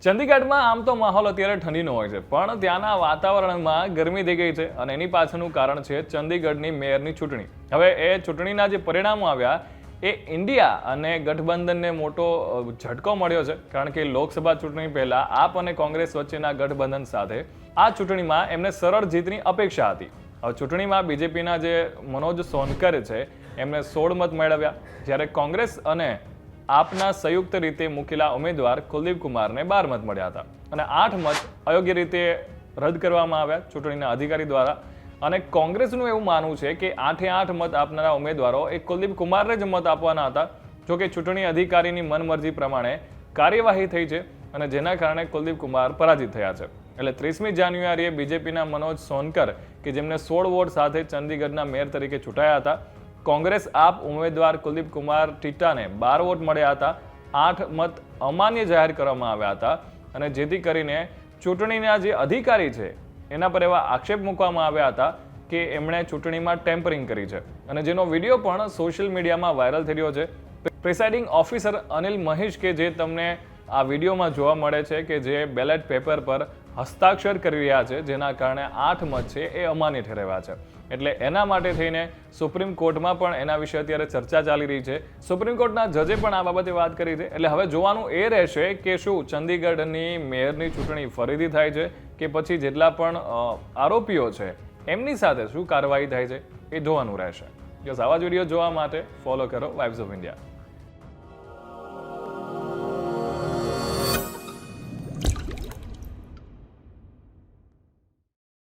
ચંદીગઢમાં આમ તો માહોલ અત્યારે ઠંડીનો હોય છે, પણ ત્યાંના વાતાવરણમાં ગરમી થઈ ગઈ છે અને એની પાછળનું કારણ છે ચંદીગઢની મેયરની ચૂંટણી. હવે એ ચૂંટણીના જે પરિણામો આવ્યા એ ઇન્ડિયા અને ગઠબંધનને મોટો ઝટકો મળ્યો છે, કારણ કે લોકસભા ચૂંટણી પહેલા આપ અને કોંગ્રેસ વચ્ચેના ગઠબંધન સાથે આ ચૂંટણીમાં એમને સરળ જીતની અપેક્ષા હતી. હવે ચૂંટણીમાં બીજેપીના જે મનોજ સોનકર છે એમને 16 મત મેળવ્યા, જ્યારે કોંગ્રેસ અને આપના સંયુક્ત રીતે મૂકેલા ઉમેદવાર કુલદીપ કુમારને 12 મત મળ્યા હતા અને 8 મત અયોગ્ય રીતે રદ કરવામાં આવ્યા ચૂંટણીના અધિકારી દ્વારા. અને કોંગ્રેસનું એવું માનવું છે કે 8 મત આપનારા ઉમેદવારો એ કુલદીપ કુમારને જ મત આપવાના હતા. જોકે ચૂંટણી અધિકારીની મનમરજી પ્રમાણે કાર્યવાહી થઈ છે અને જેના કારણે કુલદીપ કુમાર પરાજિત થયા છે. એટલે 30મી જાન્યુઆરીએ બીજેપીના મનોજ સોનકર કે જેમને 16 વોટ સાથે ચંદીગઢના મેયર તરીકે ચૂંટાયા હતા, કોંગ્રેસ આપ ઉમેદવાર કુલદીપ કુમાર ટીટાને 12 વોટ મળ્યા હતા, 8 મત અમાન્ય જાહેર કરવામાં આવ્યા હતા અને જેથી કરીને ચૂંટણીના જે અધિકારી છે એના પર એવા આક્ષેપ મૂકવામાં આવ્યા હતા કે એમણે ચૂંટણીમાં ટેમ્પરિંગ કરી છે અને જેનો વિડીયો પણ સોશિયલ મીડિયામાં વાયરલ થઈ રહ્યો છે. પ્રિસાઇડિંગ ઓફિસર અનિલ મહેશ કે જે તમને આ વિડીયોમાં જોવા મળે છે કે જે બેલેટ પેપર પર હસ્તાક્ષર કરી રહ્યા છે, જેના કારણે 8 મત છે એ અમાન્ય ઠેરવ્યા છે. એટલે એના માટે થઈને સુપ્રીમ કોર્ટમાં પણ એના વિશે અત્યારે ચર્ચા ચાલી રહી છે. સુપ્રીમ કોર્ટના જજે પણ આ બાબતે વાત કરી છે. એટલે હવે જોવાનું એ રહેશે કે શું ચંદીગઢની મેયરની ચૂંટણી ફરીથી થાય છે કે પછી જેટલા પણ આરોપીઓ છે એમની સાથે શું કાર્યવાહી થાય છે એ જોવાનું રહેશે. બસ આવા જ વિડીયો જોવા માટે ફોલો કરો વાઇબ્સ ઓફ ઇન્ડિયા.